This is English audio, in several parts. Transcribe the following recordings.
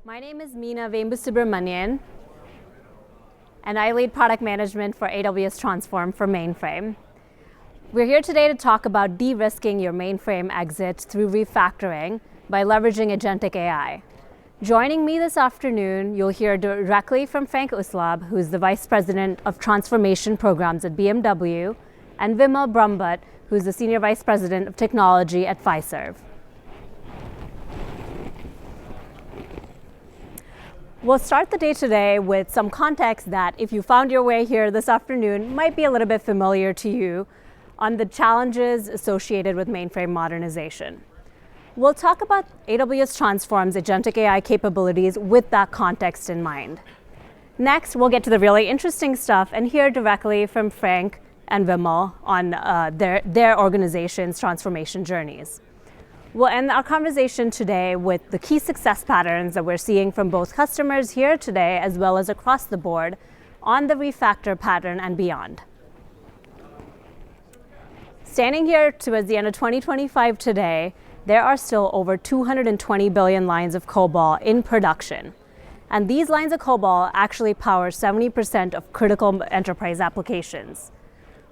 My name is Meena Vembusubramanian, and I lead product management for AWS Transform for mainframe. We're here today to talk about de-risking your mainframe exit through refactoring by leveraging agentic AI. Joining me this afternoon, you'll hear directly from Frank Uslub, who's the Vice President of Transformation Programs at BMW, and Vimal Brahmbhatt, who's the Senior Vice President of Technology at Fiserv. We'll start the day today with some context that, if you found your way here this afternoon, might be a little bit familiar to you on the challenges associated with mainframe modernization. We'll talk about AWS Transform's agentic AI capabilities with that context in mind. Next, we'll get to the really interesting stuff and hear directly from Frank and Vimal on their organization's transformation journeys. We'll end our conversation today with the key success patterns that we're seeing from both customers here today as well as across the board on the refactor pattern and beyond. Standing here towards the end of 2025 today, there are still over 220 billion lines of COBOL in production. And these lines of COBOL actually power 70% of critical enterprise applications.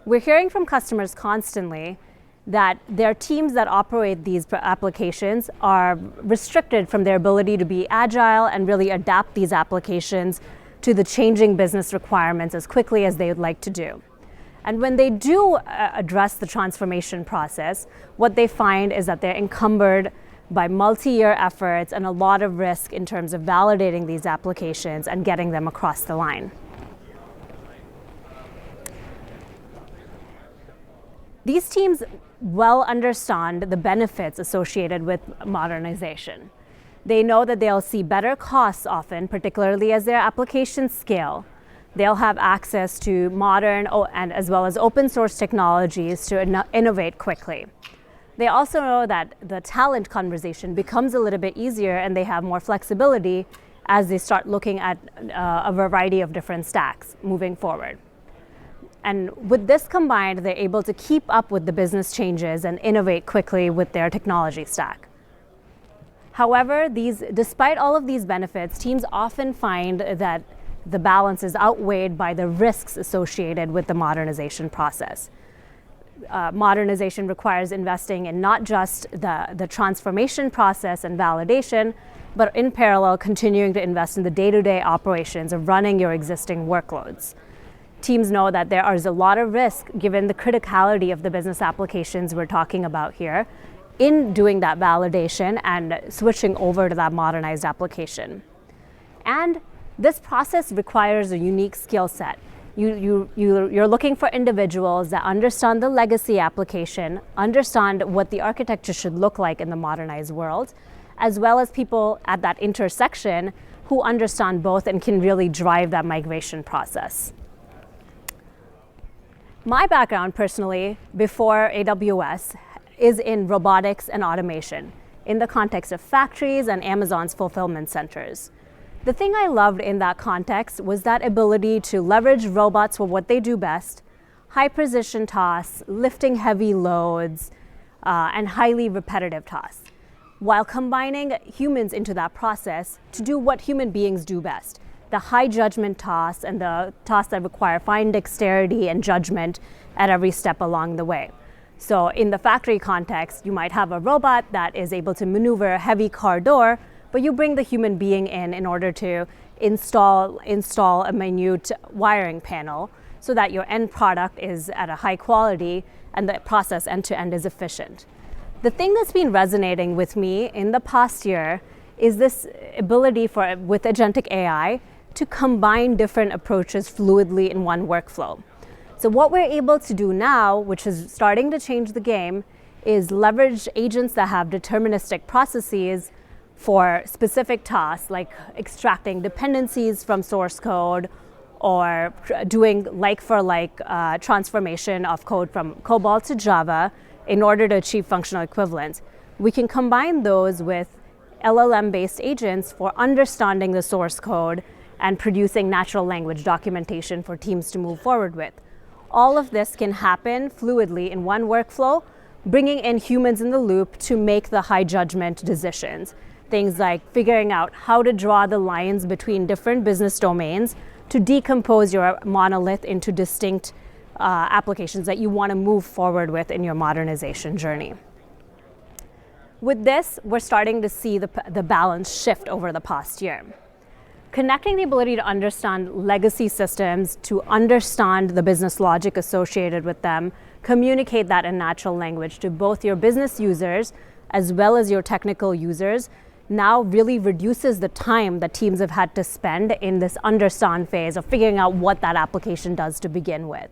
We're hearing from customers constantly that their teams that operate these applications are restricted from their ability to be agile and really adapt these applications to the changing business requirements as quickly as they would like to do. And when they do address the transformation process, what they find is that they're encumbered by multi-year efforts and a lot of risk in terms of validating these applications and getting them across the line. These teams well understand the benefits associated with modernization. They know that they'll see better costs often, particularly as their applications scale. They'll have access to modern and as well as open source technologies to innovate quickly. They also know that the talent conversation becomes a little bit easier and they have more flexibility as they start looking at a variety of different stacks moving forward. And with this combined, they're able to keep up with the business changes and innovate quickly with their technology stack. However, despite all of these benefits, teams often find that the balance is outweighed by the risks associated with the modernization process. Modernization requires investing in not just the transformation process and validation, but in parallel, continuing to invest in the day-to-day operations of running your existing workloads. Teams know that there is a lot of risk given the criticality of the business applications we're talking about here in doing that validation and switching over to that modernized application. And this process requires a unique skill set. You're looking for individuals that understand the legacy application, understand what the architecture should look like in the modernized world, as well as people at that intersection who understand both and can really drive that migration process. My background personally, before AWS, is in robotics and automation in the context of factories and Amazon's fulfillment centers. The thing I loved in that context was that ability to leverage robots for what they do best, high precision tasks, lifting heavy loads, and highly repetitive tasks, while combining humans into that process to do what human beings do best. The high judgment tasks and the tasks that require fine dexterity and judgment at every step along the way. So in the factory context, you might have a robot that is able to maneuver a heavy car door, but you bring the human being in order to install a minute wiring panel so that your end product is at a high quality and the process end-to-end is efficient. The thing that's been resonating with me in the past year is this ability with agentic AI to combine different approaches fluidly in one workflow. So what we're able to do now, which is starting to change the game, is leverage agents that have deterministic processes for specific tasks, like extracting dependencies from source code or doing like-for-like transformation of code from COBOL to Java in order to achieve functional equivalence. We can combine those with LLM-based agents for understanding the source code and producing natural language documentation for teams to move forward with. All of this can happen fluidly in one workflow, bringing in humans in the loop to make the high judgment decisions things like figuring out how to draw the lines between different business domains to decompose your monolith into distinct applications that you want to move forward with in your modernization journey. With this, we're starting to see the balance shift over the past year. Connecting the ability to understand legacy systems, to understand the business logic associated with them, communicate that in natural language to both your business users as well as your technical users, now really reduces the time that teams have had to spend in this understand phase of figuring out what that application does to begin with.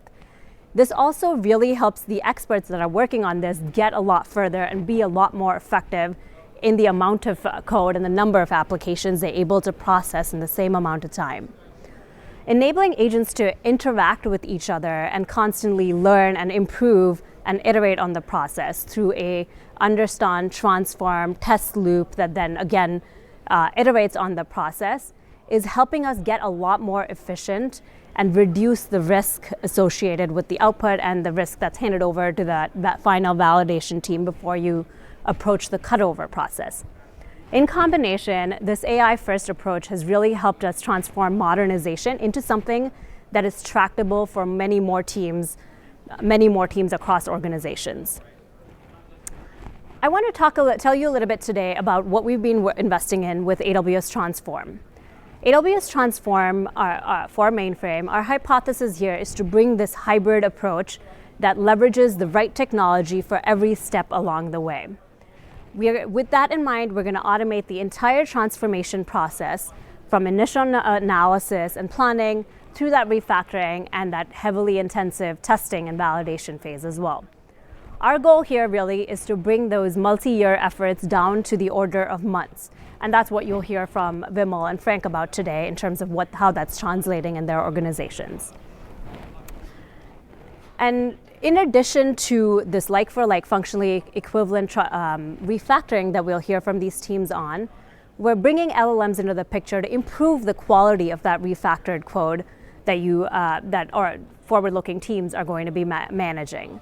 This also really helps the experts that are working on this get a lot further and be a lot more effective in the amount of code and the number of applications they're able to process in the same amount of time. Enabling agents to interact with each other and constantly learn and improve and iterate on the process through a understand, transform, test loop that then again iterates on the process is helping us get a lot more efficient and reduce the risk associated with the output and the risk that's handed over to that final validation team before you approach the cutover process. In combination, this AI-first approach has really helped us transform modernization into something that is tractable for many more teams across organizations. I want to tell you a little bit today about what we've been investing in with AWS Transform. AWS Transform for mainframe, our hypothesis here is to bring this hybrid approach that leverages the right technology for every step along the way. With that in mind, we're going to automate the entire transformation process from initial analysis and planning through that refactoring and that heavily intensive testing and validation phase as well. Our goal here really is to bring those multi-year efforts down to the order of months. And that's what you'll hear from Vimal and Frank about today in terms of how that's translating in their organizations. And in addition to this like-for-like functionally equivalent refactoring that we'll hear from these teams on, we're bringing LLMs into the picture to improve the quality of that refactored code that our forward-looking teams are going to be managing.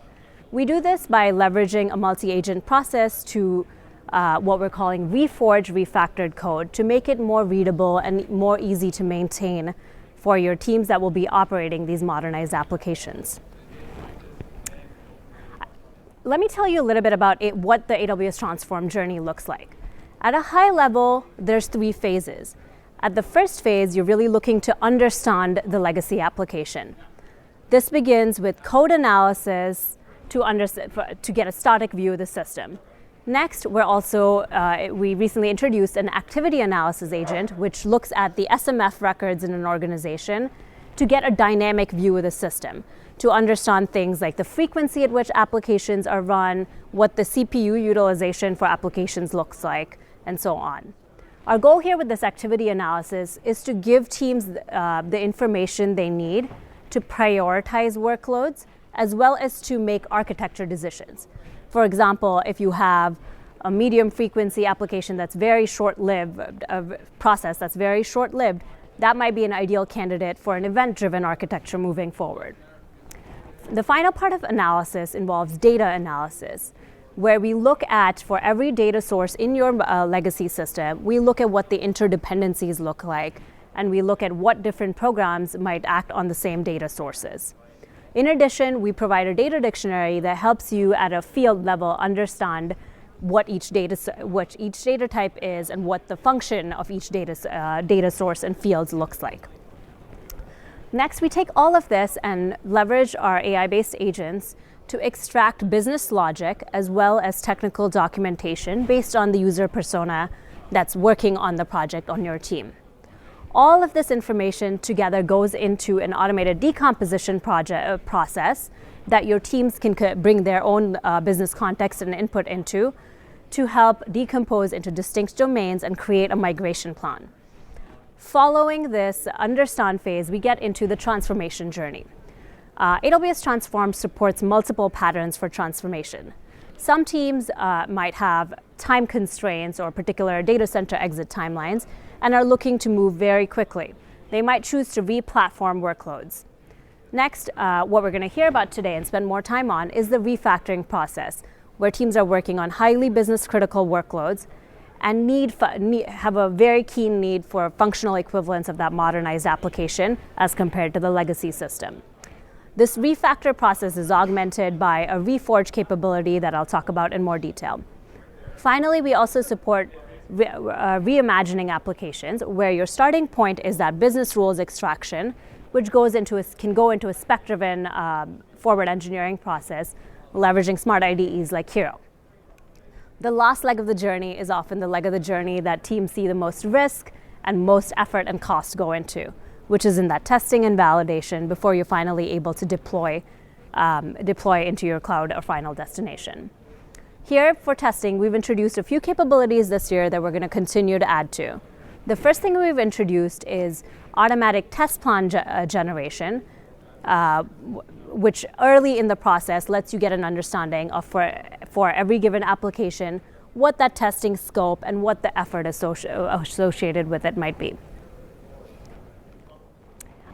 We do this by leveraging a multi-agent process to what we're calling reforge refactored code to make it more readable and more easy to maintain for your teams that will be operating these modernized applications. Let me tell you a little bit about what the AWS Transform journey looks like. At a high level, there's 3 phases. At the first phase, you're really looking to understand the legacy application. This begins with code analysis to get a static view of the system. Next, we recently introduced an activity analysis agent, which looks at the SMF records in an organization to get a dynamic view of the system, to understand things like the frequency at which applications are run, what the CPU utilization for applications looks like, and so on. Our goal here with this activity analysis is to give teams the information they need to prioritize workloads, as well as to make architecture decisions. For example, if you have a medium frequency application that's very short-lived, a process that's very short-lived, that might be an ideal candidate for an event-driven architecture moving forward. The final part of analysis involves data analysis, where we look at, for every data source in your legacy system, we look at what the interdependencies look like, and we look at what different programs might act on the same data sources. In addition, we provide a data dictionary that helps you at a field level understand what each data type is and what the function of each data source and fields looks like. Next, we take all of this and leverage our AI-based agents to extract business logic as well as technical documentation based on the user persona that's working on the project on your team. All of this information together goes into an automated decomposition process that your teams can bring their own business context and input into to help decompose into distinct domains and create a migration plan. Following this understand phase, we get into the transformation journey. AWS Transform supports multiple patterns for transformation. Some teams might have time constraints or particular data center exit timelines and are looking to move very quickly. They might choose to re-platform workloads. Next, what we're going to hear about today and spend more time on is the refactoring process, where teams are working on highly business critical workloads and have a very keen need for functional equivalence of that modernized application as compared to the legacy system. This refactor process is augmented by a reforge capability that I'll talk about in more detail. Finally, we also support reimagining applications where your starting point is that business rules extraction, which can go into a spec-driven forward engineering process, leveraging smart IDEs like Hero. The last leg of the journey is often the leg of the journey that teams see the most risk and most effort and cost go into, which is in that testing and validation before you're finally able to deploy into your cloud or final destination. Here for testing, we've introduced a few capabilities this year that we're going to continue to add to. The first thing we've introduced is automatic test plan generation, which early in the process lets you get an understanding of for every given application what that testing scope and what the effort associated with it might be.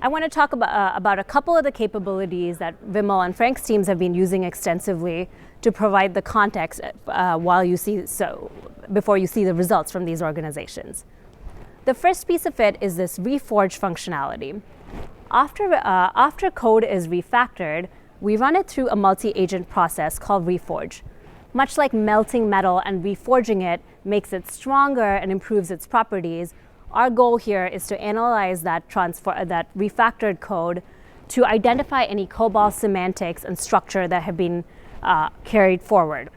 I want to talk about a couple of the capabilities that Vimal and Frank's teams have been using extensively to provide the context before you see the results from these organizations. The first piece of it is this reforge functionality. After code is refactored, we run it through a multi-agent process called reforge. Much like melting metal and reforging it makes it stronger and improves its properties, our goal here is to analyze that refactored code to identify any COBOL semantics and structure that have been carried forward.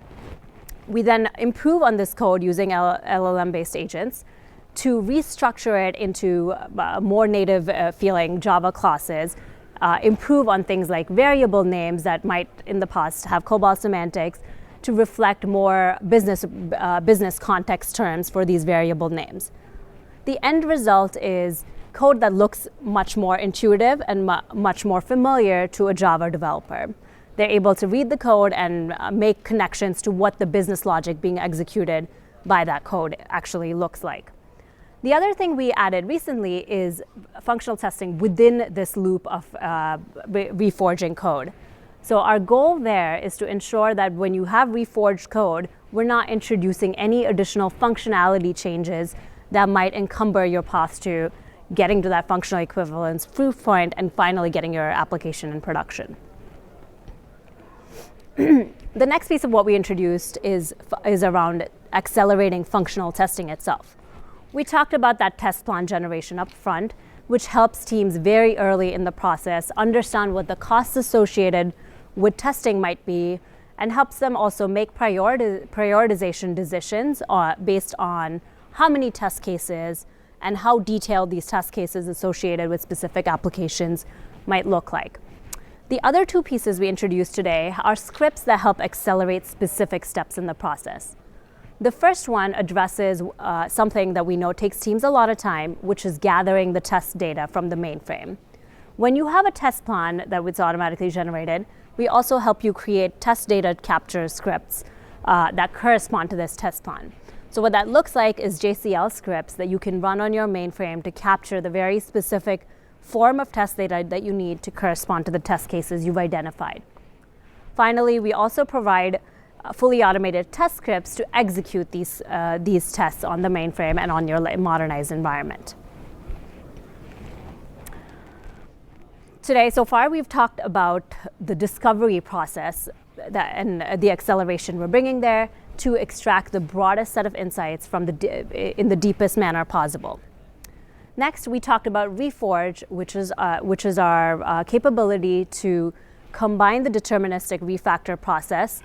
We then improve on this code using LLM-based agents to restructure it into more native feeling Java classes, improve on things like variable names that might in the past have COBOL semantics to reflect more business context terms for these variable names. The end result is code that looks much more intuitive and much more familiar to a Java developer. They're able to read the code and make connections to what the business logic being executed by that code actually looks like. The other thing we added recently is functional testing within this loop of reforging code. So our goal there is to ensure that when you have reforged code, we're not introducing any additional functionality changes that might encumber your path to getting to that functional equivalence proof point and finally getting your application in production. The next piece of what we introduced is around accelerating functional testing itself. We talked about that test plan generation up front, which helps teams very early in the process understand what the costs associated with testing might be and helps them also make prioritization decisions based on how many test cases and how detailed these test cases associated with specific applications might look like. The other two pieces we introduced today are scripts that help accelerate specific steps in the process. The first one addresses something that we know takes teams a lot of time, which is gathering the test data from the mainframe. When you have a test plan that was automatically generated, we also help you create test data capture scripts that correspond to this test plan. So what that looks like is JCL scripts that you can run on your mainframe to capture the very specific form of test data that you need to correspond to the test cases you've identified. Finally, we also provide fully automated test scripts to execute these tests on the mainframe and on your modernized environment. Today, so far, we've talked about the discovery process and the acceleration we're bringing there to extract the broadest set of insights in the deepest manner possible. Next, we talked about Reforge, which is our capability to combine the deterministic refactor process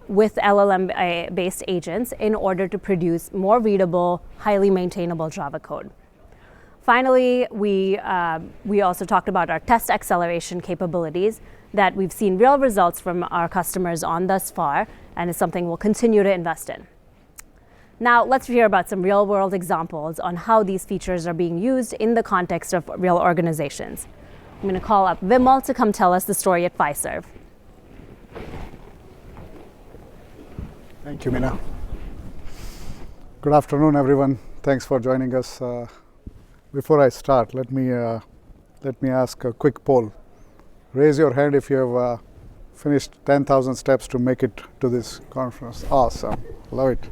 with LLM-based agents in order to produce more readable, highly maintainable Java code. Finally, we also talked about our test acceleration capabilities that we've seen real results from our customers on thus far, and is something we'll continue to invest in. Now, let's hear about some real-world examples on how these features are being used in the context of real organizations. I'm going to call up Vimal to come tell us the story at Fiserv. Thank you, Meena. Good afternoon, everyone. Thanks for joining us. Before I start, let me ask a quick poll. Raise your hand if you have finished 10,000 steps to make it to this conference. Awesome, love it.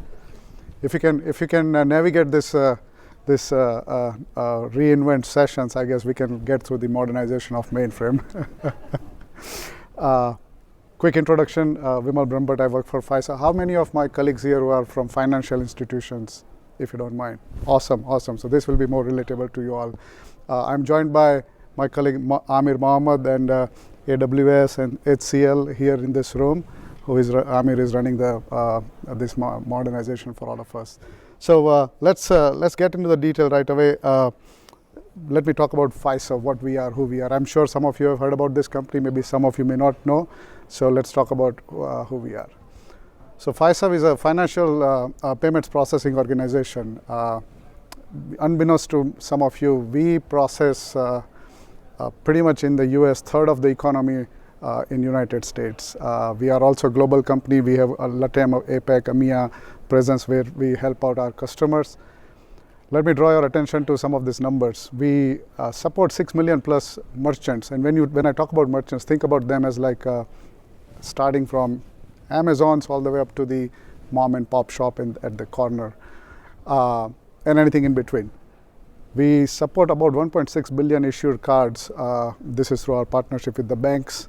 if you can navigate this reinvent sessions, I guess we can get through the modernization of mainframe. Quick introduction, Vimal Brahmbhatt, I work for FISA. How many of my colleagues here who are from financial institutions, if you don't mind? Awesome, awesome. So this will be more relatable to you all. I'm joined by my colleague Amir Mohammed and AWS and HCL here in this room, Amir is running this modernization for all of us. So let's get into the detail right away. Let me talk about FISA, what we are, who we are. I'm sure some of you have heard about this company, maybe some of you may not know. So let's talk about who we are. So FISA is a financial payments processing organization. Unbeknownst to some of you, we process pretty much in the US, third of the economy in United States. We are also a global company. We have a LATAM, APAC, EMEA presence where we help out our customers. Let me draw your attention to some of these numbers. We support 6 million plus merchants, and when I talk about merchants, think about them as like starting from Amazons all the way up to the mom and pop shop at the corner, and anything in between. We support about 1.6 billion issued cards. This is through our partnership with the banks.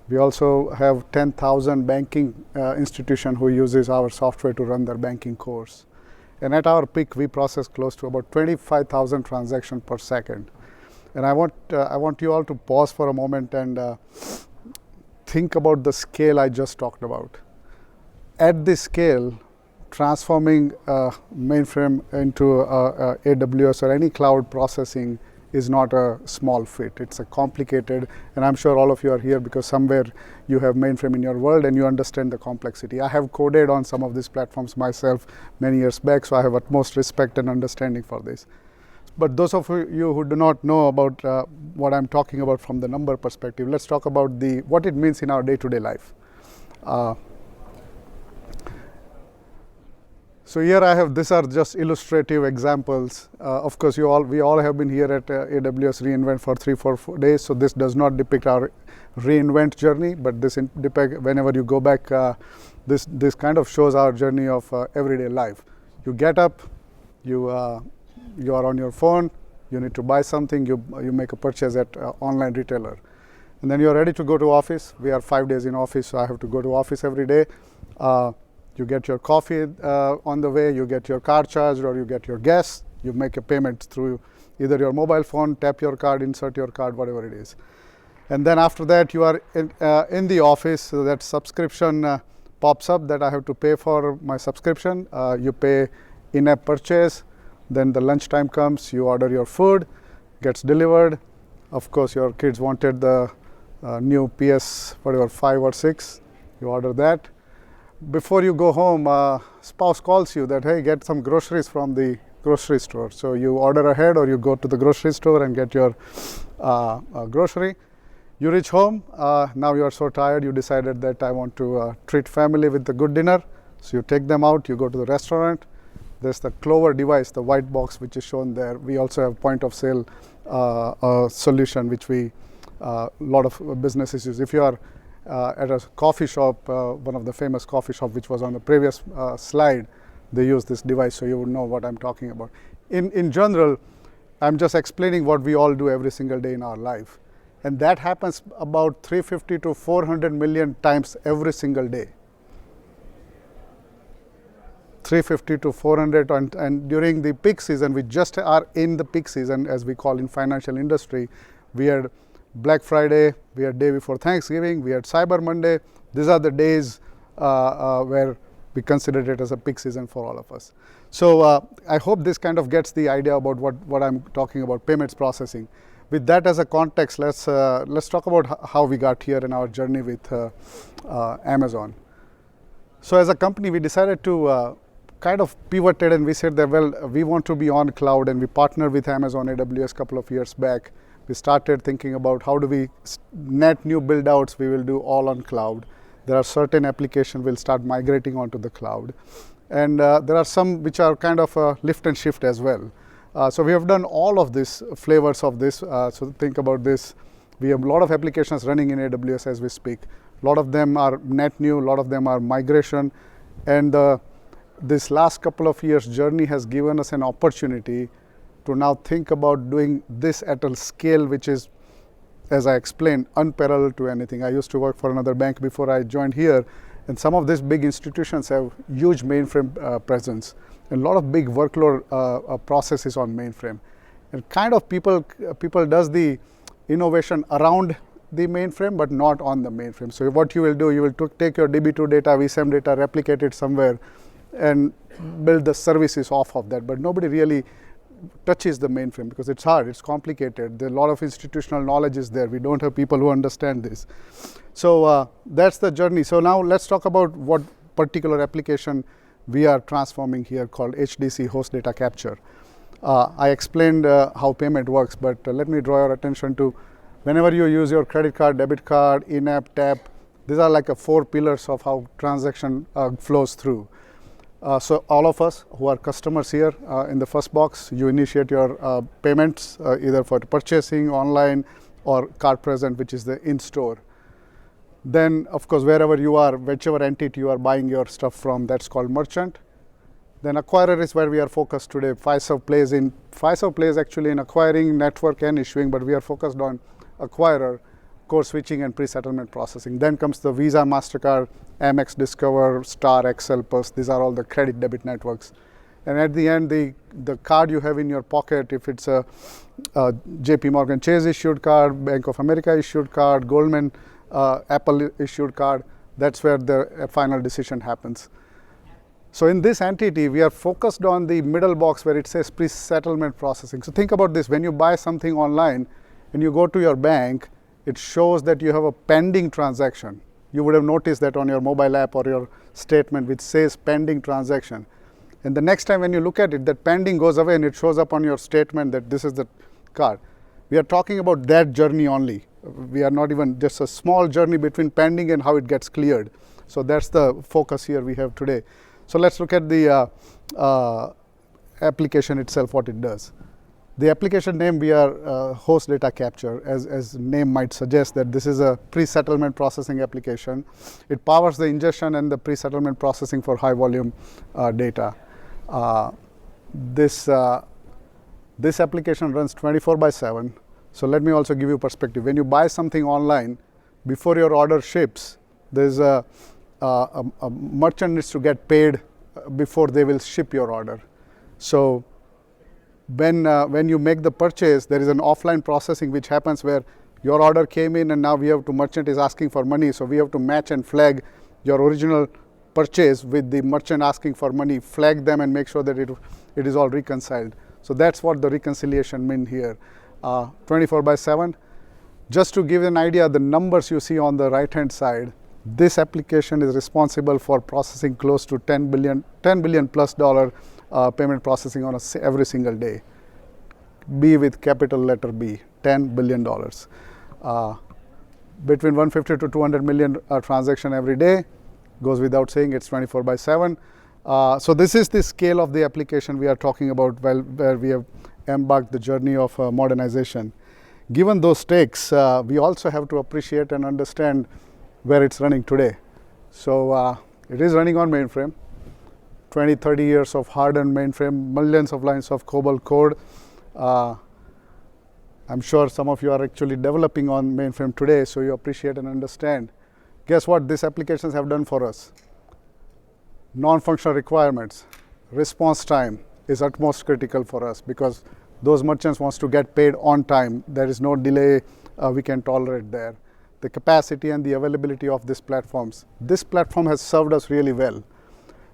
We also have 10,000 banking institutions who uses our software to run their banking course. And at our peak, we process close to about 25,000 transactions per second. And I want you all to pause for a moment and think about the scale I just talked about. At this scale, transforming mainframe into AWS or any cloud processing is not a small feat. It's a complicated, and I'm sure all of you are here because somewhere you have mainframe in your world and you understand the complexity. I have coded on some of these platforms myself many years back, so I have utmost respect and understanding for this. But those of you who do not know about what I'm talking about from the number perspective, let's talk about what it means in our day-to-day life. So here I have, these are just illustrative examples. Of course, we all have been here at AWS reInvent for 3-4 days, so this does not depict our reInvent journey, but this depict whenever you go back, this kind of shows our journey of everyday life. You get up, you are on your phone, you need to buy something, you make a purchase at online retailer. And then you're ready to go to office. We are 5 days in office, so I have to go to office every day. You get your coffee on the way, you get your car charged, or you get your gas, you make a payment through either your mobile phone, tap your card, insert your card, whatever it is. And then after that, you are in the office, so that subscription pops up that I have to pay for my subscription. You pay in-app purchase, then the lunchtime comes, you order your food, gets delivered. Of course, your kids wanted the new PS, whatever, 5 or 6, you order that. Before you go home, spouse calls you that, hey, get some groceries from the grocery store. So you order ahead or you go to the grocery store and get your grocery. You reach home, now you are so tired, you decided that I want to treat family with a good dinner. So you take them out, you go to the restaurant. There's the Clover device, the white box which is shown there. We also have point of sale solution which a lot of businesses use. If you are at a coffee shop, one of the famous coffee shop which was on the previous slide, they use this device, so you would know what I'm talking about. In general, I'm just explaining what we all do every single day in our life. And that happens about 350 to 400 million times every single day. 350 to 400, and during the peak season, we just are in the peak season, as we call in financial industry. We had Black Friday, we had day before Thanksgiving, we had Cyber Monday. These are the days where we consider it as a peak season for all of us. So I hope this kind of gets the idea about what I'm talking about, payments processing. With that as a context, let's talk about how we got here in our journey with Amazon. So as a company, we decided to kind of pivoted, and we said that, well, we want to be on cloud, and we partnered with Amazon AWS a couple of years back. We started thinking about how do we net new build outs we will do all on cloud. There are certain applications we'll start migrating onto the cloud. And there are some which are kind of a lift and shift as well. So we have done all of these flavors of this. So think about this. We have a lot of applications running in AWS as we speak. A lot of them are net new, a lot of them are migration. And the this last couple of years journey has given us an opportunity to now think about doing this at a scale which is, as I explained, unparalleled to anything. I used to work for another bank before I joined here, and some of these big institutions have huge mainframe presence, and a lot of big workload processes on mainframe. And kind of people does the innovation around the mainframe, but not on the mainframe. So what you will do, you will take your DB2 data, vSAM data, replicate it somewhere, and build the services off of that. But nobody really touches the mainframe because it's hard, it's complicated. There are a lot of institutional knowledge is there. We don't have people who understand this. So that's the journey. So now let's talk about what particular application we are transforming here called HDC, Host Data Capture. I explained how payment works, but let me draw your attention to whenever you use your credit card, debit card, in-app, tap, these are like 4 pillars of how transaction flows through. So all of us who are customers here in the first box, you initiate your payments either for purchasing online or card present, which is the in-store. Then, of course, wherever you are, whichever entity you are buying your stuff from, that's called merchant. Then acquirer is where we are focused today. Fiserv plays actually in acquiring, network, and issuing, but we are focused on acquirer, core switching, and pre-settlement processing. Then comes the Visa, MasterCard, Amex, Discover, Star, XL, Pulse. These are all the credit debit networks. And at the end, the card you have in your pocket, if it's a JP Morgan Chase issued card, Bank of America issued card, Goldman, Apple issued card, that's where the final decision happens. So in this entity, we are focused on the middle box where it says pre-settlement processing. So think about this, when you buy something online and you go to your bank, it shows that you have a pending transaction. You would have noticed that on your mobile app or your statement which says pending transaction. And the next time when you look at it, that pending goes away and it shows up on your statement that this is the card. We are talking about that journey only. We are not even just a small journey between pending and how it gets cleared. So that's the focus here we have today. So let's look at the application itself, what it does. The application name, we are Host Data Capture, as name might suggest that this is a pre-settlement processing application. It powers the ingestion and the pre-settlement processing for high volume data. This application runs 24/7. So let me also give you perspective. When you buy something online, before your order ships, there's a merchant needs to get paid before they will ship your order. So when you make the purchase, there is an offline processing which happens where your order came in and now merchant is asking for money. So we have to match and flag your original purchase with the merchant asking for money, flag them and make sure that it is all reconciled. So that's what the reconciliation means here. 24/7. Just to give an idea, the numbers you see on the right hand side, this application is responsible for processing close to $10 billion plus payment processing on every single day. B with capital letter B, $10 billion. Between 150 to 200 million transaction every day, goes without saying, it's 24/7. So this is the scale of the application we are talking about where we have embarked the journey of modernization. Given those stakes, we also have to appreciate and understand where it's running today. So it is running on mainframe, 20, 30 years of hardened mainframe, millions of lines of COBOL code. I'm sure some of you are actually developing on mainframe today, so you appreciate and understand. Guess what these applications have done for us? Non-functional requirements, response time is utmost critical for us because those merchants wants to get paid on time. There is no delay we can tolerate there. The capacity and the availability of these platforms. This platform has served us really well.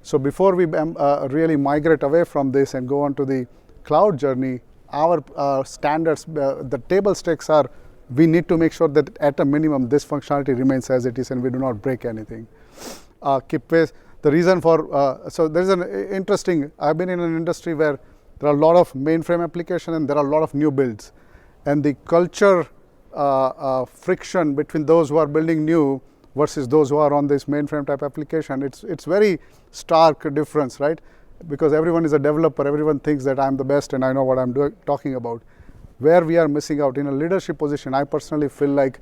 So before we really migrate away from this and go on to the cloud journey, our standards, the table stakes are, we need to make sure that at a minimum this functionality remains as it is and we do not break anything. Keep pace. The reason for, so there's an interesting, I've been in an industry where there are a lot of mainframe application and there are a lot of new builds. And the culture friction between those who are building new versus those who are on this mainframe type application, it's very stark difference, right? Because everyone is a developer, everyone thinks that I'm the best and I know what I'm talking about. Where we are missing out in a leadership position, I personally feel like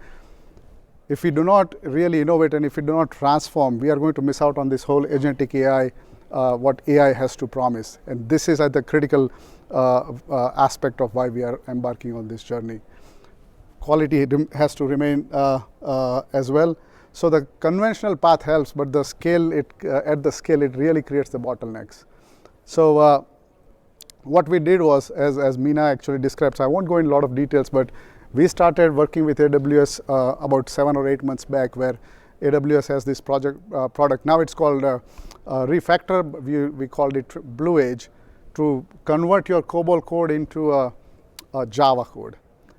if we do not really innovate and if we do not transform, we are going to miss out on this whole agentic AI what AI has to promise. And this is at the critical aspect of why we are embarking on this journey. Quality has to remain as well. So the conventional path helps, but the scale, at the scale, it really creates the bottlenecks. So what we did was, as Meena actually describes, I won't go in a lot of details, but we started working with AWS about 7 or 8 months back, where AWS has this product. Now it's called Refactor. We called it Blue Age, to convert your COBOL code into a Java code.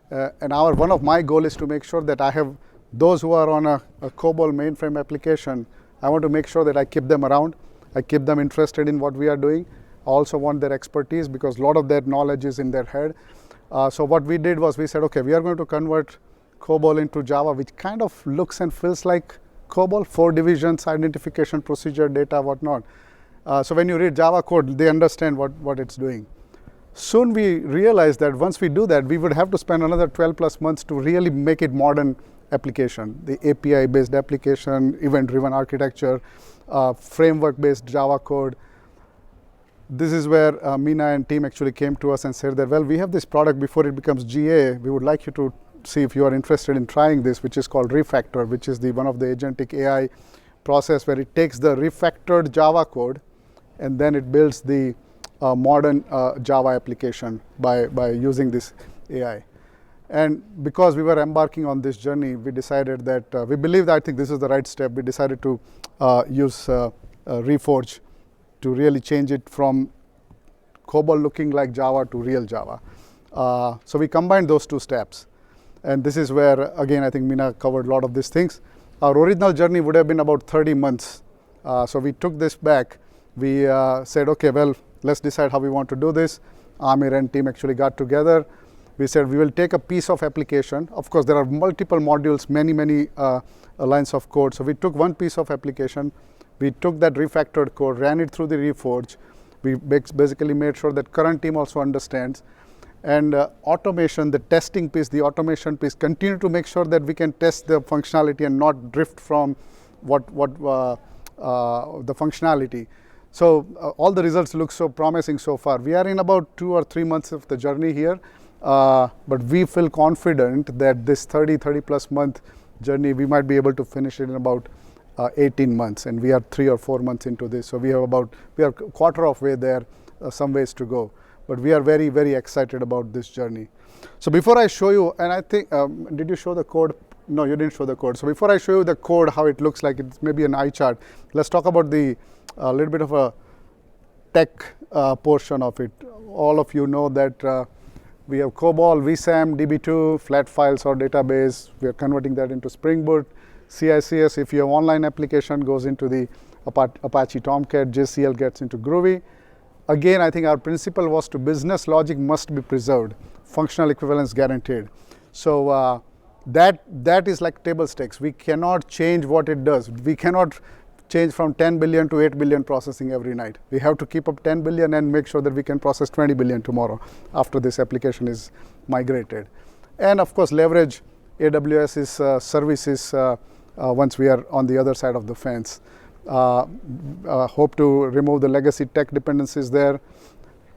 And one of my goal is to make sure that I have those who are on a COBOL mainframe application. I want to make sure that I keep them around. I keep them interested in what we are doing. I also want their expertise, because a lot of their knowledge is in their head. So what we did was we said, okay, we are going to convert COBOL into Java, which kind of looks and feels like COBOL, 4 divisions, identification, procedure, data, whatnot. So when you read Java code, they understand what it's doing. Soon we realized that once we do that, we would have to spend another 12 plus months to really make it modern application, the API based application, event driven architecture, framework based Java code. This is where Meena and team actually came to us and said that, well, we have this product before it becomes GA. We would like you to see if you are interested in trying this, which is called Refactor, which is one of the agentic AI process where it takes the refactored Java code and then it builds the modern Java application by using this AI. And because we were embarking on this journey, we decided that we believed, I think this is the right step. We decided to use Reforge to really change it from COBOL looking like Java to real Java. So we combined those 2 steps. And this is where, again, I think Meena covered a lot of these things. Our original journey would have been about 30 months. So we took this back. We said, okay, well, let's decide how we want to do this. Amir and team actually got together. We said we will take a piece of application. Of course, there are multiple modules, many lines of code. So we took one piece of application. We took that refactored code, ran it through the Reforge. We basically made sure that current team also understands. And automation, the testing piece, the automation piece, continue to make sure that we can test the functionality and not drift from the functionality. So all the results look so promising so far. We are in about 2 or 3 months of the journey here, but we feel confident that this 30 plus month journey, we might be able to finish it in about 18 months, and we are 3 or 4 months into this. So we are a quarter of way there, some ways to go. But we are very excited about this journey. So before I show you, and I think, did you show the code? No, you didn't show the code. So before I show you the code, how it looks like, it's maybe an eye chart. Let's talk about the little bit of a tech portion of it. All of you know that we have COBOL, vSAM, DB2, flat files or database. We are converting that into Spring Boot. CICS, if you have online application, goes into the Apache Tomcat. JCL gets into Groovy. Again, I think our principle was to business logic must be preserved, functional equivalence guaranteed. So that is like table stakes. We cannot change what it does. We cannot change from 10 billion to 8 billion processing every night. We have to keep up 10 billion and make sure that we can process 20 billion tomorrow after this application is migrated. And of course, leverage AWS's services once we are on the other side of the fence. Hope to remove the legacy tech dependencies there.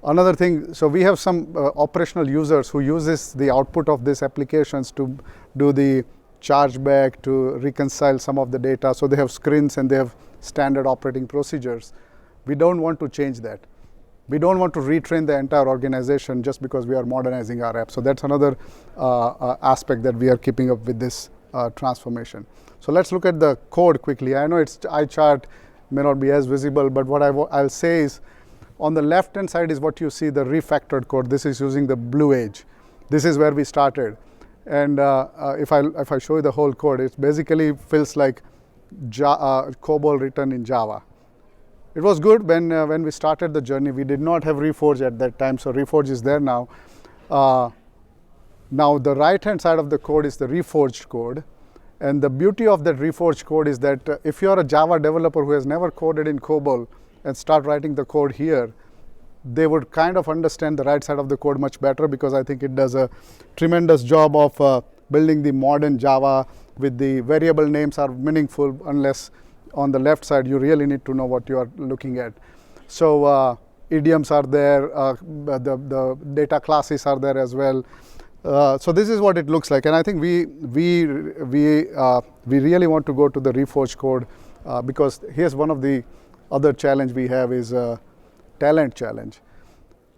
Another thing, so we have some operational users who uses the output of these applications to do the chargeback, to reconcile some of the data. So they have screens and they have standard operating procedures. We don't want to change that. We don't want to retrain the entire organization just because we are modernizing our app. So that's another aspect that we are keeping up with this transformation. So let's look at the code quickly. I know it's eye chart, may not be as visible, but what I'll say is on the left hand side is what you see, the refactored code. This is using the Blue Age. This is where we started. And if I show you the whole code, it basically feels like COBOL written in Java. It was good when we started the journey. We did not have Reforge at that time, so Reforge is there now. Now the right hand side of the code is the reforged code. And the beauty of that reforged code is that if you are a Java developer who has never coded in COBOL and start writing the code here, they would kind of understand the right side of the code much better, because I think it does a tremendous job of building the modern Java with the variable names are meaningful, unless on the left side you really need to know what you are looking at. So idioms are there, the data classes are there as well. So this is what it looks like, and I think we really want to go to the Reforge code because here's one of the other challenge we have is talent challenge.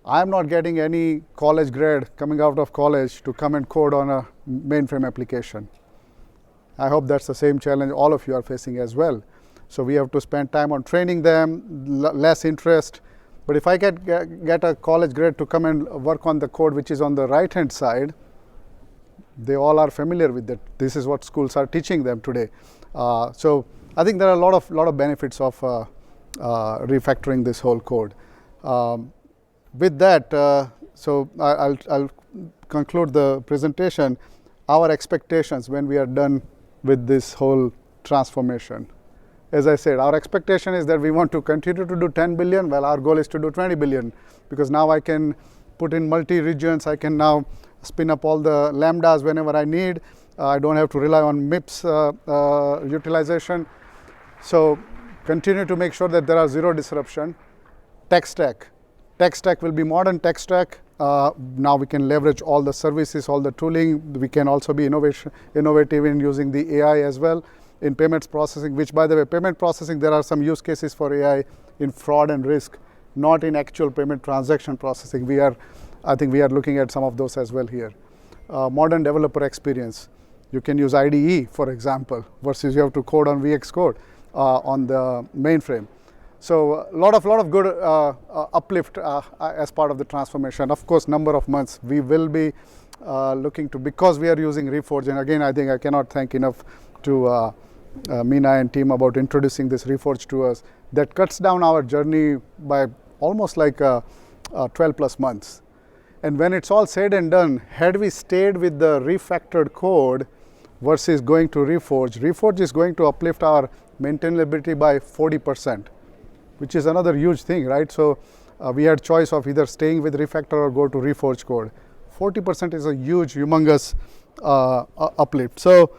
I'm not getting any college grad coming out of college to come and code on a mainframe application. I hope that's the same challenge all of you are facing as well. So we have to spend time on training them, less interest. But if I get a college grad to come and work on the code which is on the right hand side, they all are familiar with it. This is what schools are teaching them today. So I think there are a lot of benefits of refactoring this whole code. With that, so I'll conclude the presentation. Our expectations when we are done with this whole transformation. As I said, our expectation is that we want to continue to do 10 billion, while our goal is to do 20 billion, because now I can put in multi-regions, I can now spin up all the lambdas whenever I need. I don't have to rely on MIPS utilization. So continue to make sure that there are zero disruption. Tech stack. Tech stack will be modern tech stack. Now we can leverage all the services, all the tooling. We can also be innovative in using the AI as well in payments processing, which, by the way, payment processing, there are some use cases for AI in fraud and risk, not in actual payment transaction processing. I think we are looking at some of those as well here. Modern developer experience. You can use IDE, for example, versus you have to code on VX Code on the mainframe. So a lot of good uplift as part of the transformation. Of course, number of months we will be looking to, because we are using Reforge, and again, I think I cannot thank enough to Meena and team about introducing this Reforge to us. That cuts down our journey by almost like 12 plus months. And when it's all said and done, had we stayed with the refactored code versus going to Reforge, Reforge is going to uplift our maintainability by 40%, which is another huge thing, right? So we had choice of either staying with Refactor or go to Reforge code. 40% is a huge, humongous uplift. So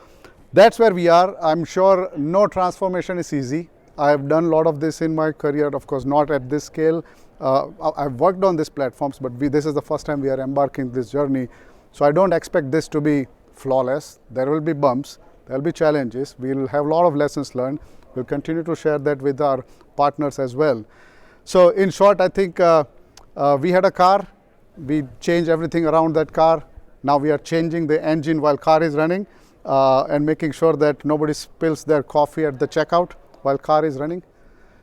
that's where we are. I'm sure no transformation is easy. I have done a lot of this in my career, of course, not at this scale. I've worked on these platforms, but this is the first time we are embarking this journey. So I don't expect this to be flawless. There will be bumps, there will be challenges. We'll have a lot of lessons learned. We'll continue to share that with our partners as well. So in short, I think we had a car. We changed everything around that car. Now we are changing the engine while car is running and making sure that nobody spills their coffee at the checkout while car is running.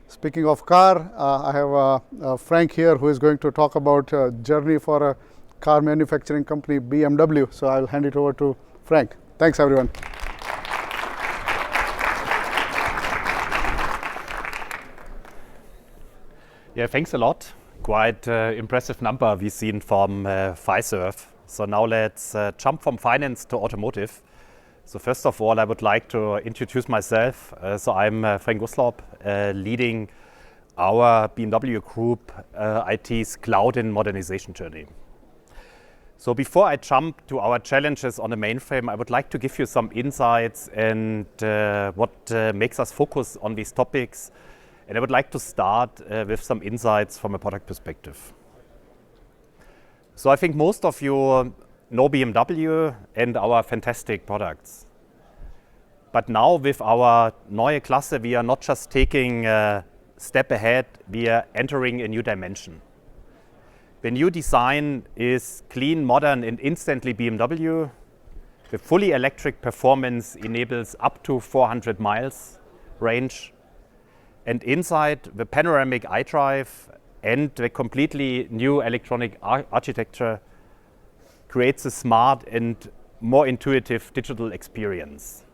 Speaking of car, I have Frank here who is going to talk about journey for a car manufacturing company, BMW. So I'll hand it over to Frank. Thanks, everyone. Yeah, thanks a lot. Quite impressive number we've seen from Fiserv. So now let's jump from finance to automotive. So first of all, I would like to introduce myself. So I'm Frank Uslop, leading our BMW Group IT's cloud and modernization journey. So before I jump to our challenges on the mainframe, I would like to give you some insights and what makes us focus on these topics. And I would like to start with some insights from a product perspective. So I think most of you know BMW and our fantastic products. But now with our Neue Klasse, we are not just taking a step ahead, we are entering a new dimension. The new design is clean, modern, and instantly BMW. The fully electric performance enables up to 400 miles range. And inside the panoramic iDrive and the completely new electronic architecture creates a smart and more intuitive digital experience.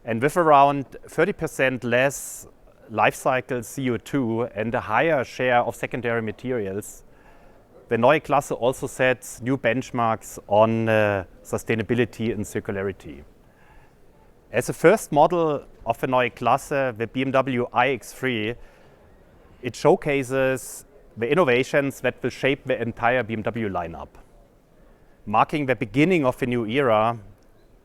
And with around 30% less lifecycle CO2 and a higher share of secondary materials, the Neue Klasse also sets new benchmarks on sustainability and circularity. As the first model of the Neue Klasse, the BMW iX3, it showcases the innovations that will shape the entire BMW lineup, marking the beginning of a new era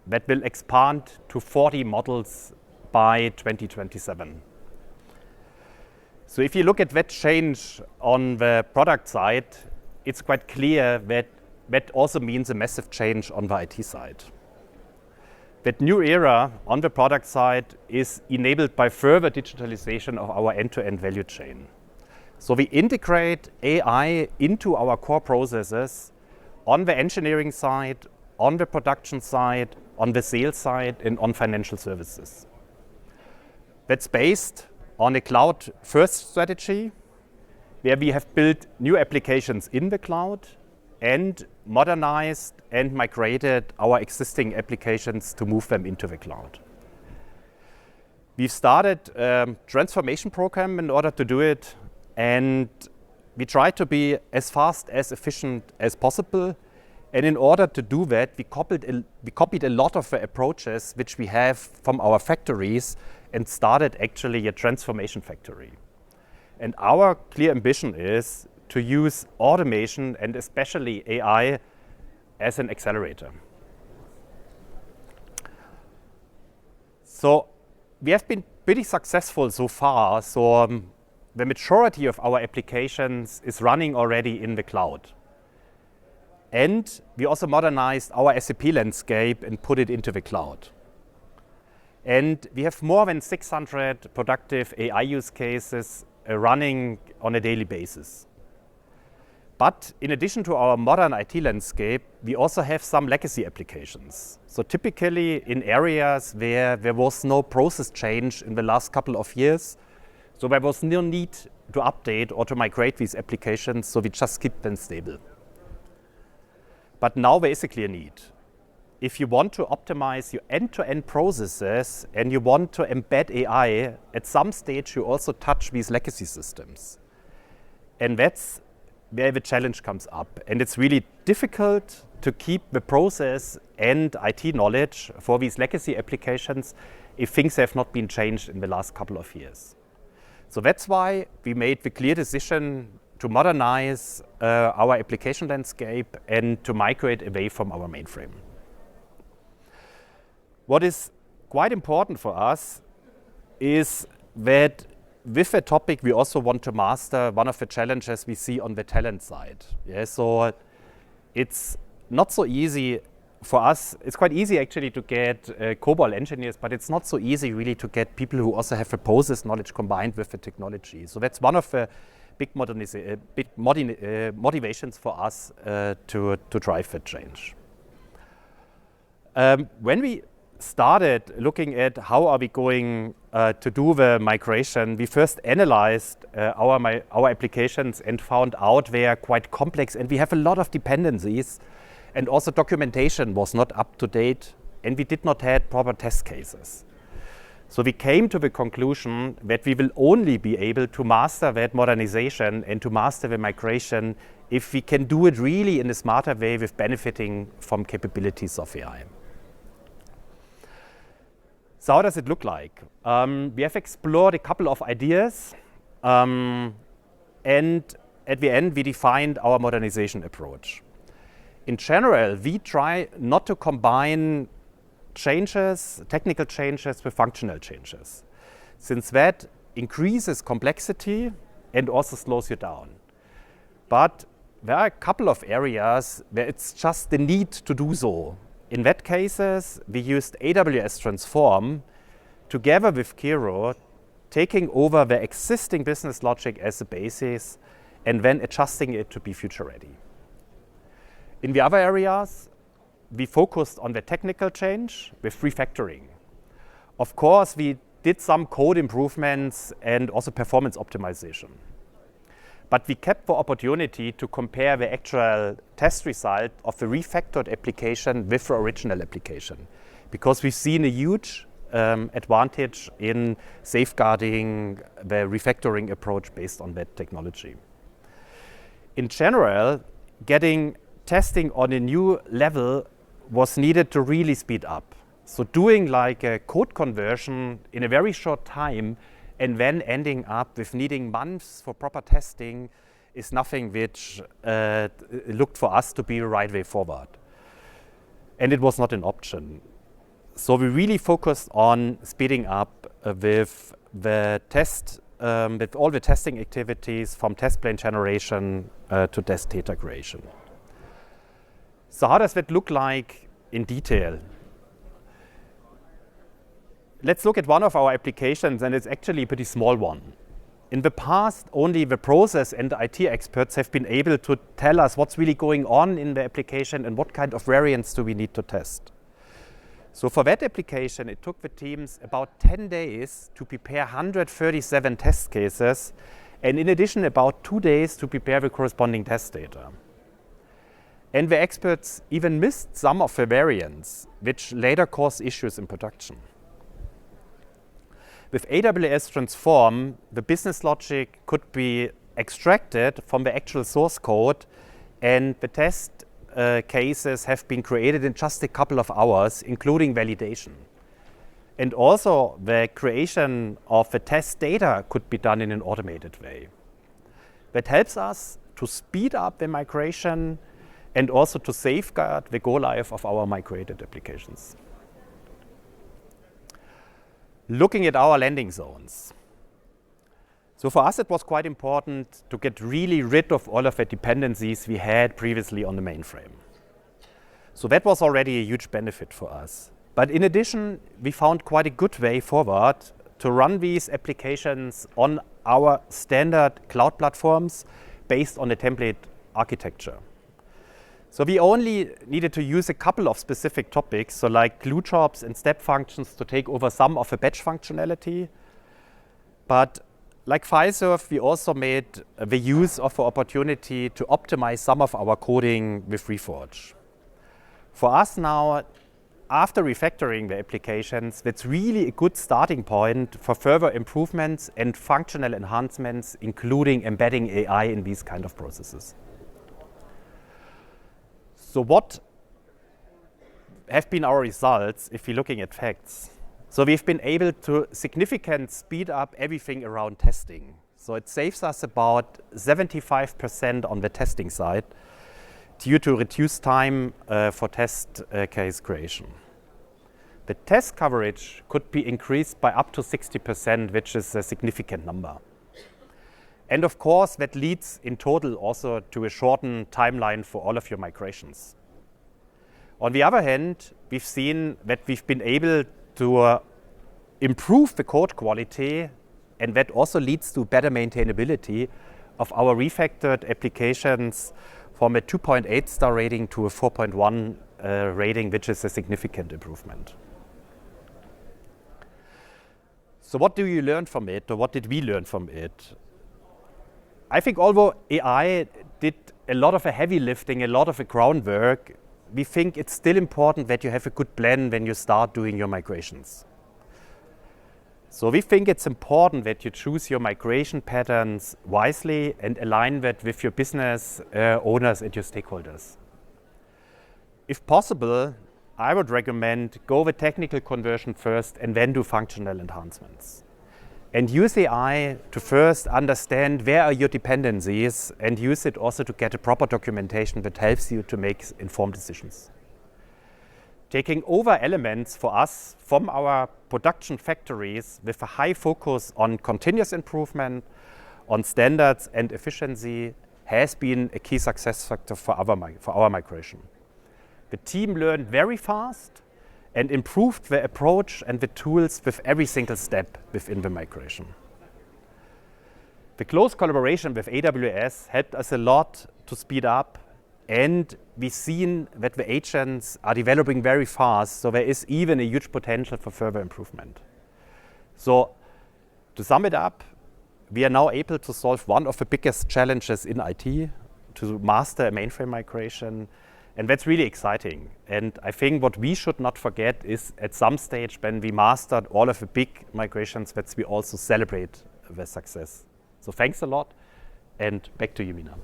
that will expand to 40 models by 2027. So if you look at that change on the product side, it's quite clear that that also means a massive change on the IT side. That new era on the product side is enabled by further digitalization of our end-to-end value chain. So we integrate AI into our core processes on the engineering side, on the production side, on the sales side, and on financial services. That's based on a cloud-first strategy, where we have built new applications in the cloud and modernized and migrated our existing applications to move them into the cloud. We've started a transformation program in order to do it, and we try to be as fast, as efficient as possible. And in order to do that, we copied a lot of the approaches which we have from our factories and started actually a transformation factory. And our clear ambition is to use automation and especially AI as an accelerator. So we have been pretty successful so far. So the majority of our applications is running already in the cloud. And we also modernized our SAP landscape and put it into the cloud. And we have more than 600 productive AI use cases running on a daily basis. But in addition to our modern IT landscape, we also have some legacy applications. So typically in areas where there was no process change in the last couple of years, so there was no need to update or to migrate these applications, so we just keep them stable. But now there is a clear need. If you want to optimize your end-to-end processes and you want to embed AI, at some stage you also touch these legacy systems. And that's where the challenge comes up. And it's really difficult to keep the process and IT knowledge for these legacy applications if things have not been changed in the last couple of years. So that's why we made the clear decision to modernize our application landscape and to migrate away from our mainframe. What is quite important for us is that with the topic we also want to master one of the challenges we see on the talent side. Yeah, so it's not so easy for us. It's quite easy actually to get COBOL engineers, but it's not so easy really to get people who also have the process knowledge combined with the technology. So that's one of the big motivations for us to drive that change. When we started looking at how are we going to do the migration, we first analyzed our applications and found out they are quite complex and we have a lot of dependencies, and also documentation was not up to date and we did not have proper test cases. So we came to the conclusion that we will only be able to master that modernization and to master the migration if we can do it really in a smarter way with benefiting from capabilities of AI. So how does it look like? We have explored a couple of ideas and at the end we defined our modernization approach. In general, we try not to combine changes, technical changes with functional changes, since that increases complexity and also slows you down. But there are a couple of areas where it's just the need to do so. In that cases, we used AWS Transform together with Kiro, taking over the existing business logic as a basis and then adjusting it to be future ready. In the other areas, we focused on the technical change with refactoring. Of course, we did some code improvements and also performance optimization. But we kept the opportunity to compare the actual test result of the refactored application with the original application, because we've seen a huge advantage in safeguarding the refactoring approach based on that technology. In general, getting testing on a new level was needed to really speed up. So doing like a code conversion in a very short time and then ending up with needing months for proper testing is nothing which looked for us to be the right way forward. And it was not an option. So we really focused on speeding up with the test with all the testing activities from test plan generation to test data creation. So how does that look like in detail? Let's look at one of our applications, and it's actually a pretty small one. In the past, only the process and the IT experts have been able to tell us what's really going on in the application and what kind of variants do we need to test. So for that application, it took the teams about 10 days to prepare 137 test cases, and in addition, about 2 days to prepare the corresponding test data. And the experts even missed some of the variants, which later caused issues in production. With AWS Transform, the business logic could be extracted from the actual source code, and the test cases have been created in just a couple of hours, including validation. And also, the creation of the test data could be done in an automated way. That helps us to speed up the migration and also to safeguard the go-live of our migrated applications. Looking at our landing zones. So for us, it was quite important to get really rid of all of the dependencies we had previously on the mainframe. So that was already a huge benefit for us. But in addition, we found quite a good way forward to run these applications on our standard cloud platforms based on a template architecture. So we only needed to use a couple of specific topics, so like glue jobs and step functions to take over some of the batch functionality. But like Fiserv, we also made the use of the opportunity to optimize some of our coding with Reforge. For us now, after refactoring the applications, that's really a good starting point for further improvements and functional enhancements, including embedding AI in these kind of processes. So what have been our results if we're looking at facts? So we've been able to significantly speed up everything around testing. So it saves us about 75% on the testing side due to reduced time for test case creation. The test coverage could be increased by up to 60%, which is a significant number. And of course, that leads in total also to a shortened timeline for all of your migrations. On the other hand, we've seen that we've been able to improve the code quality, and that also leads to better maintainability of our refactored applications from a 2.8 star rating to a 4.1 rating, which is a significant improvement. So what do you learn from it, or what did we learn from it? I think although AI did a lot of the heavy lifting, a lot of the groundwork, we think it's still important that you have a good plan when you start doing your migrations. So we think it's important that you choose your migration patterns wisely and align that with your business owners and your stakeholders. If possible, I would recommend go with technical conversion first and then do functional enhancements. And use AI to first understand where are your dependencies and use it also to get a proper documentation that helps you to make informed decisions. Taking over elements for us from our production factories with a high focus on continuous improvement, on standards and efficiency has been a key success factor for our migration. The team learned very fast and improved the approach and the tools with every single step within the migration. The close collaboration with AWS helped us a lot to speed up, and we've seen that the agents are developing very fast, so there is even a huge potential for further improvement. So to sum it up, we are now able to solve one of the biggest challenges in IT, to master a mainframe migration. And that's really exciting. And I think what we should not forget is at some stage when we mastered all of the big migrations, that we also celebrate the success. So thanks a lot, and back to you, Mina.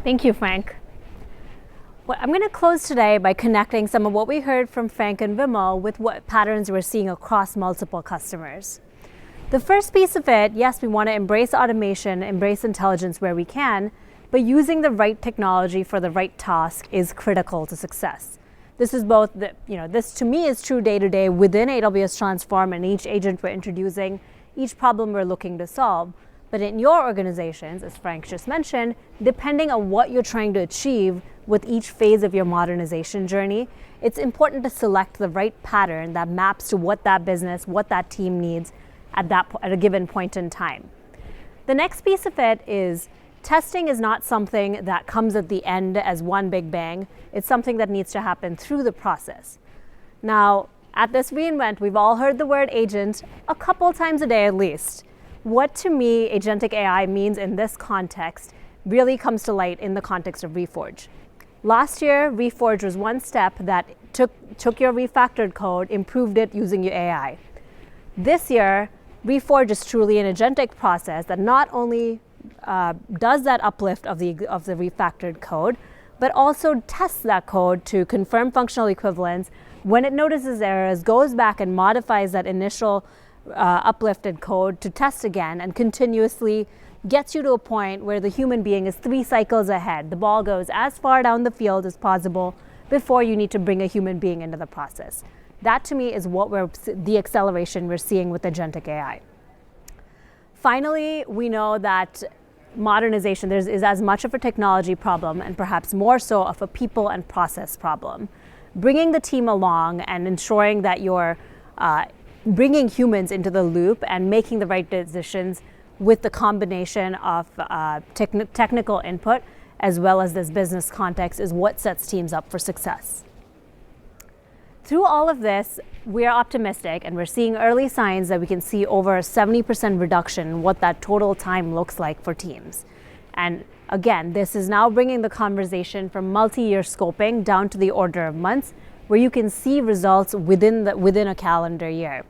Thank you, Frank. Well, I'm going to close today by connecting some of what we heard from Frank and Vimal with what patterns we're seeing across multiple customers. The first piece of it, yes, we want to embrace automation, embrace intelligence where we can, but using the right technology for the right task is critical to success. This is both, this to me is true day to day within AWS Transform and each agent we're introducing, each problem we're looking to solve. But in your organizations, as Frank just mentioned, depending on what you're trying to achieve with each phase of your modernization journey, it's important to select the right pattern that maps to what that business, what that team needs at a given point in time. The next piece of it is testing is not something that comes at the end as one big bang. It's something that needs to happen through the process. Now, at this reInvent, we've all heard the word agent a couple times a day at least. What to me agentic AI means in this context really comes to light in the context of Reforge. Last year, Reforge was one step that took your refactored code, improved it using your AI. This year, Reforge is truly an agentic process that not only does that uplift of the refactored code, but also tests that code to confirm functional equivalence. When it notices errors, goes back and modifies that initial uplifted code to test again and continuously gets you to a point where the human being is 3 cycles ahead. The ball goes as far down the field as possible before you need to bring a human being into the process. That to me is the acceleration we're seeing with agentic AI. Finally, we know that modernization is as much of a technology problem and perhaps more so of a people and process problem. Bringing the team along and ensuring that you're bringing humans into the loop and making the right decisions with the combination of technical input as well as this business context is what sets teams up for success. Through all of this, we are optimistic and we're seeing early signs that we can see over a 70% reduction in what that total time looks like for teams. And again, this is now bringing the conversation from multi-year scoping down to the order of months, where you can see results within a calendar year.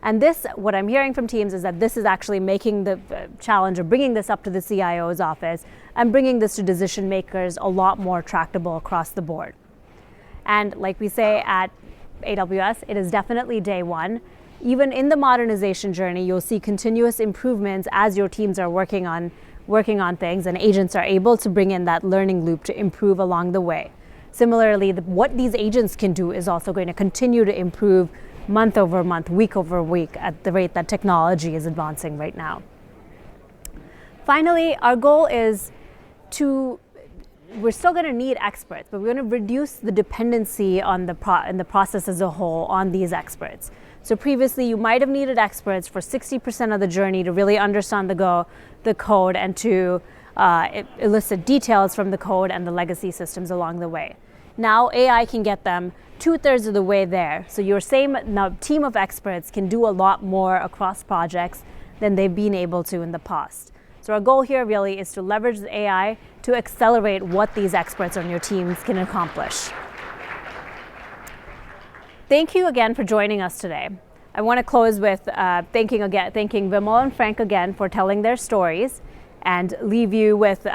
And this, what I'm hearing from teams is that this is actually making the challenge of bringing this up to the CIO's office and bringing this to decision makers a lot more tractable across the board. And like we say at AWS, it is definitely day one. Even in the modernization journey, you'll see continuous improvements as your teams are working on things and agents are able to bring in that learning loop to improve along the way. Similarly, what these agents can do is also going to continue to improve month over month, week over week at the rate that technology is advancing right now. Finally, our goal is we're still going to need experts, but we're going to reduce the dependency on the process as a whole on these experts. So previously, you might have needed experts for 60% of the journey to really understand the code and to elicit details from the code and the legacy systems along the way. Now AI can get them 2/3 of the way there. So your same team of experts can do a lot more across projects than they've been able to in the past. So our goal here really is to leverage the AI to accelerate what these experts on your teams can accomplish. Thank you again for joining us today. I want to close with thanking Vimal and Frank again for telling their stories and leave you with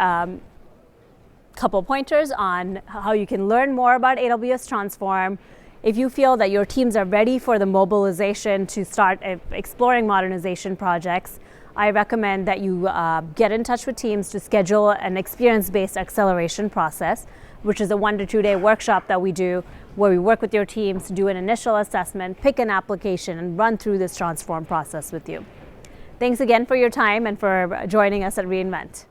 couple pointers on how you can learn more about AWS Transform. If you feel that your teams are ready for the mobilization to start exploring modernization projects, I recommend that you get in touch with teams to schedule an experience-based acceleration process, which is a 1 to 2 day workshop that we do where we work with your teams to do an initial assessment, pick an application, and run through this transform process with you. Thanks again for your time and for joining us at reInvent.